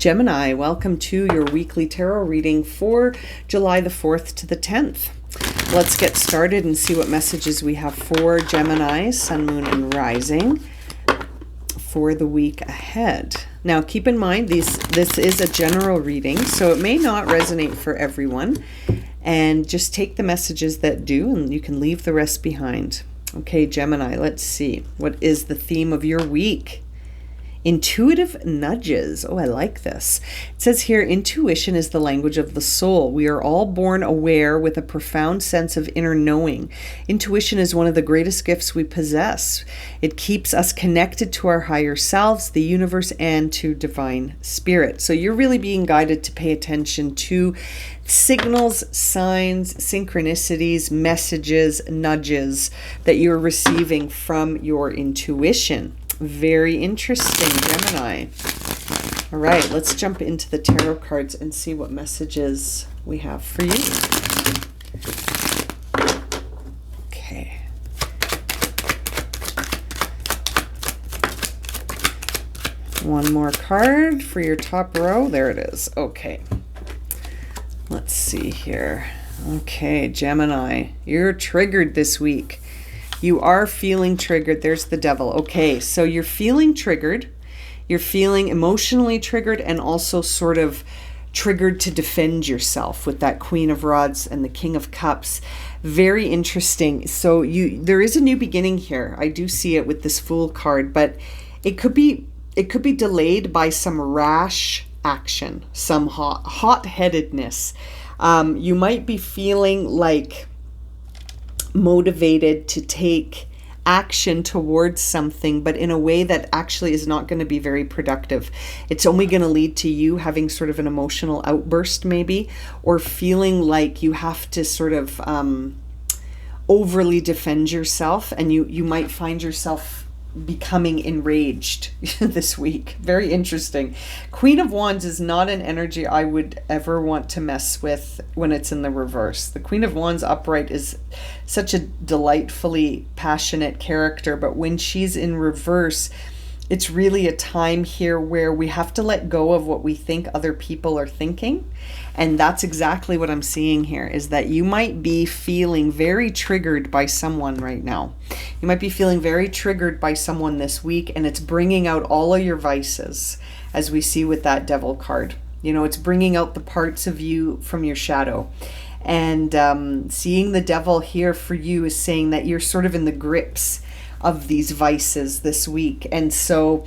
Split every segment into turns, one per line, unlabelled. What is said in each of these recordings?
Gemini, welcome to your weekly tarot reading for July the 4th to the 10th. Let's get started and see what messages we have for Gemini, Sun, Moon, and Rising for the week ahead. Now, keep in mind, this is a general reading, so it may not resonate for everyone. And just take the messages that do, and you can leave the rest behind. Okay, Gemini, let's see. What is the theme of your week? Intuitive nudges. Oh, I like this. It says here, intuition is the language of the soul. We are all born aware with a profound sense of inner knowing. Intuition is one of the greatest gifts we possess. It keeps us connected to our higher selves, the universe, and to divine spirit. So you're really being guided to pay attention to signals, signs, synchronicities, messages, nudges that you're receiving from your intuition. Very interesting, Gemini. All right, let's jump into the tarot cards and see what messages we have for you. Okay. One more card for your top row. There it is. Okay. Let's see here. Okay, Gemini, you're triggered this week. You are feeling triggered. There's the devil. Okay, so you're feeling triggered. You're feeling emotionally triggered and also sort of triggered to defend yourself with that Queen of Rods and the King of Cups. Very interesting. So there is a new beginning here. I do see it with this Fool card, but it could be delayed by some rash action, some hot-headedness. You might be feeling like motivated to take action towards something, but in a way that actually is not going to be very productive. It's only going to lead to you having sort of an emotional outburst maybe, or feeling like you have to sort of overly defend yourself, and you might find yourself becoming enraged this week. Very interesting. Queen of Wands is not an energy I would ever want to mess with when it's in the reverse. The Queen of Wands upright is such a delightfully passionate character, but when she's in reverse, it's really a time here where we have to let go of what we think other people are thinking. And that's exactly what I'm seeing here, is that you might be feeling very triggered by someone right now. You might be feeling very triggered by someone this week, and it's bringing out all of your vices, as we see with that Devil card. You know, it's bringing out the parts of you from your shadow. And seeing the Devil here for you is saying that you're sort of in the grips of these vices this week. And so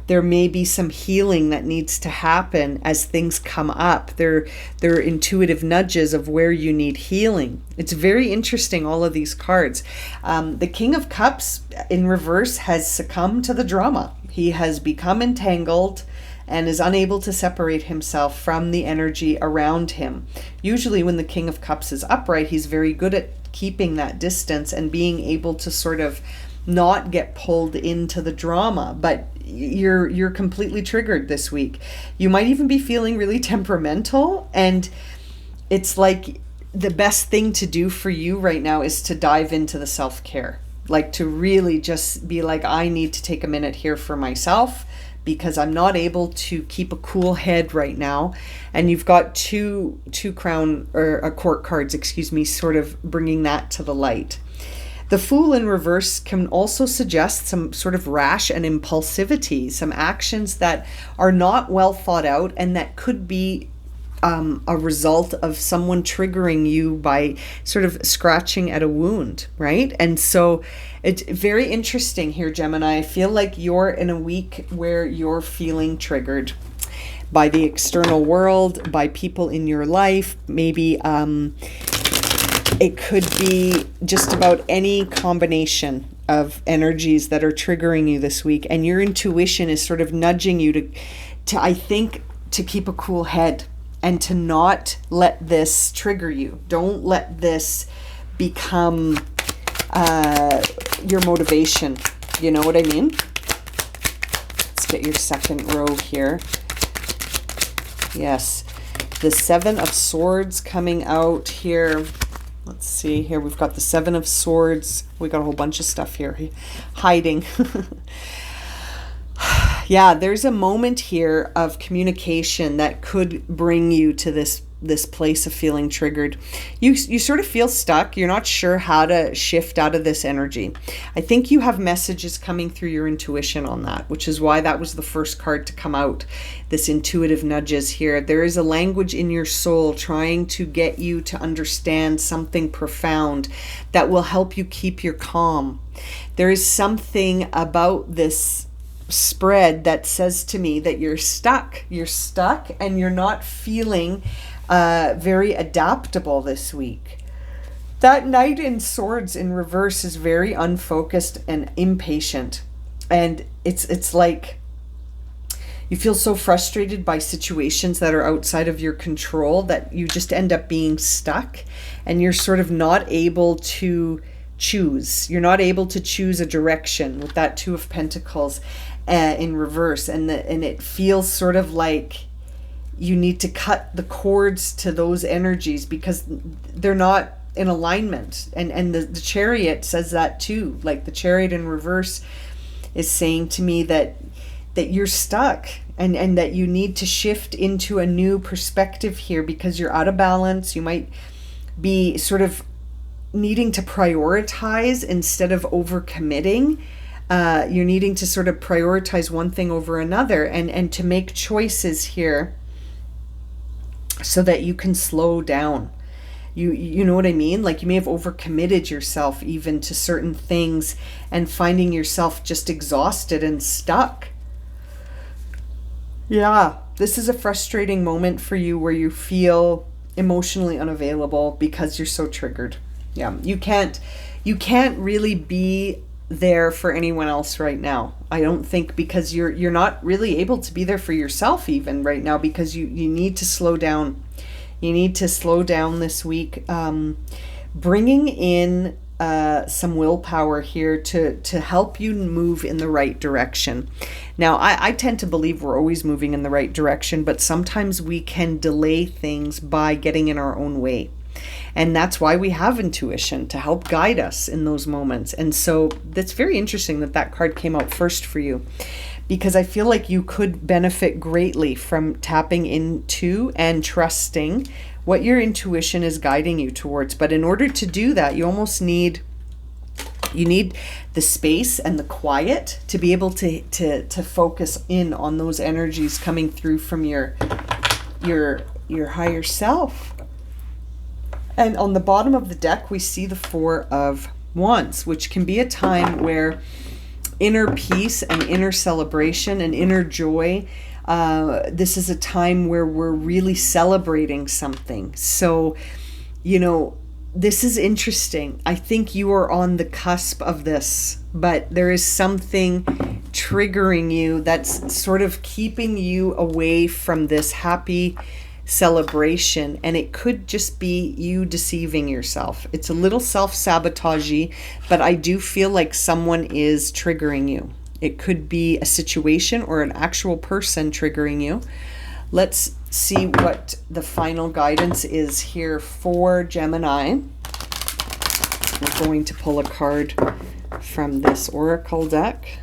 there may be some healing that needs to happen as things come up. They're intuitive nudges of where you need healing. It's very interesting, all of these cards. The King of Cups in reverse has succumbed to the drama. He has become entangled and is unable to separate himself from the energy around him. Usually when the King of Cups is upright, he's very good at keeping that distance and being able to sort of not get pulled into the drama. But you're completely triggered this week. You might even be feeling really temperamental, and it's like the best thing to do for you right now is to dive into the self-care, like to really just be like, I need to take a minute here for myself because I'm not able to keep a cool head right now. And you've got two court cards, sort of bringing that to the light. The Fool in reverse can also suggest some sort of rash and impulsivity, some actions that are not well thought out and that could be a result of someone triggering you by sort of scratching at a wound, right? And so it's very interesting here, Gemini. I feel like you're in a week where you're feeling triggered by the external world, by people in your life, maybe it could be just about any combination of energies that are triggering you this week. And your intuition is sort of nudging you to keep a cool head and to not let this trigger you. Don't let this become your motivation. You know what I mean? Let's get your second row here. Yes, the Seven of Swords coming out here. Let's see here. We've got the Seven of Swords. We got a whole bunch of stuff here. Hiding. Yeah, there's a moment here of communication that could bring you to this place of feeling triggered. You sort of feel stuck. You're not sure how to shift out of this energy. I think you have messages coming through your intuition on that, which is why that was the first card to come out. This intuitive nudges here. There is a language in your soul trying to get you to understand something profound that will help you keep your calm. There is something about this spread that says to me that you're stuck and you're not feeling very adaptable this week. That Knight in Swords in reverse is very unfocused and impatient, and it's like you feel so frustrated by situations that are outside of your control that you just end up being stuck, and you're sort of not able to choose. You're not able to choose a direction with that Two of Pentacles in reverse, and it feels sort of like you need to cut the cords to those energies because they're not in alignment. And the Chariot says that too. Like the Chariot in reverse is saying to me that you're stuck and that you need to shift into a new perspective here because you're out of balance. You might be sort of needing to prioritize instead of overcommitting. You're needing to sort of prioritize one thing over another and to make choices here so that you can slow down. You know what I mean? Like you may have overcommitted yourself even to certain things and finding yourself just exhausted and stuck. Yeah, this is a frustrating moment for you where you feel emotionally unavailable because you're so triggered. Yeah, you can't really be there for anyone else right now. I don't think, because you're not really able to be there for yourself even right now, because you need to slow down. You need to slow down this week, bringing in some willpower here to help you move in the right direction. Now, I tend to believe we're always moving in the right direction, but sometimes we can delay things by getting in our own way. And that's why we have intuition, to help guide us in those moments. And so that's very interesting that card came out first for you, because I feel like you could benefit greatly from tapping into and trusting what your intuition is guiding you towards. But in order to do that, you almost need the space and the quiet to be able to focus in on those energies coming through from your higher self. And on the bottom of the deck, we see the Four of Wands, which can be a time where inner peace and inner celebration and inner joy, this is a time where we're really celebrating something. So, this is interesting. I think you are on the cusp of this, but there is something triggering you that's sort of keeping you away from this happy celebration, and it could just be you deceiving yourself. It's a little self-sabotagey, but I do feel like someone is triggering you. It could be a situation or an actual person triggering you. Let's see what the final guidance is here for Gemini. We're going to pull a card from this Oracle deck.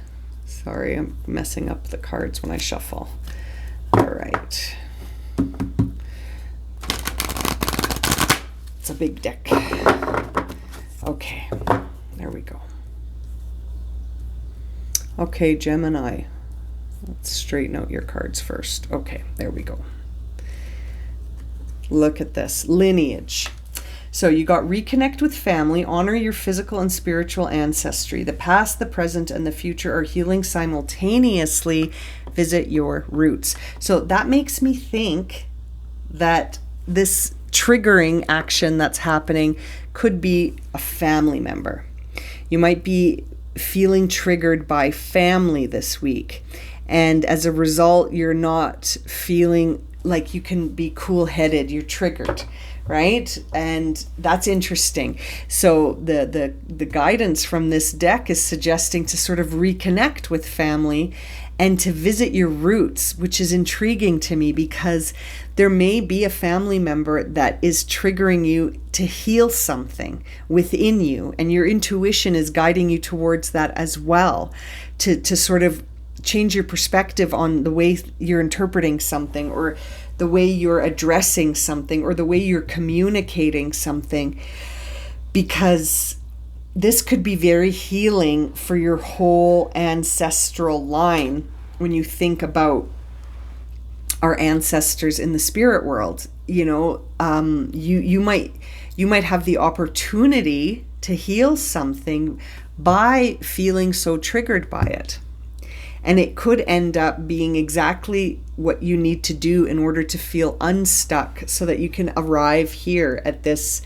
Sorry, I'm messing up the cards when I shuffle. All right. It's a big deck. Okay, there we go. Okay, Gemini. Let's straighten out your cards first. Okay, there we go. Look at this. Lineage. So you got reconnect with family, honor your physical and spiritual ancestry. The past, the present, and the future are healing simultaneously. Visit your roots. So that makes me think that this triggering action that's happening could be a family member. You might be feeling triggered by family this week, and as a result you're not feeling like you can be cool-headed. You're triggered, right? And that's interesting. So the guidance from this deck is suggesting to sort of reconnect with family and to visit your roots, which is intriguing to me because there may be a family member that is triggering you to heal something within you, and your intuition is guiding you towards that as well, to sort of change your perspective on the way you're interpreting something, or the way you're addressing something, or the way you're communicating something, because this could be very healing for your whole ancestral line when you think about our ancestors in the spirit world. You might have the opportunity to heal something by feeling so triggered by it. And it could end up being exactly what you need to do in order to feel unstuck, so that you can arrive here at this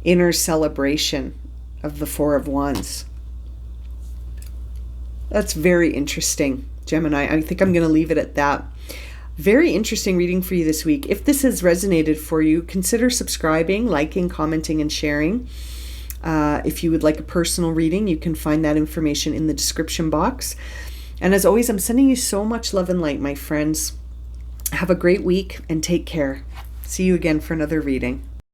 inner celebration of the Four of Wands. That's very interesting, Gemini. I think I'm going to leave it at that. Very interesting reading for you this week. If this has resonated for you, consider subscribing, liking, commenting, and sharing. If you would like a personal reading, you can find that information in the description box. And as always, I'm sending you so much love and light, my friends. Have a great week and take care. See you again for another reading.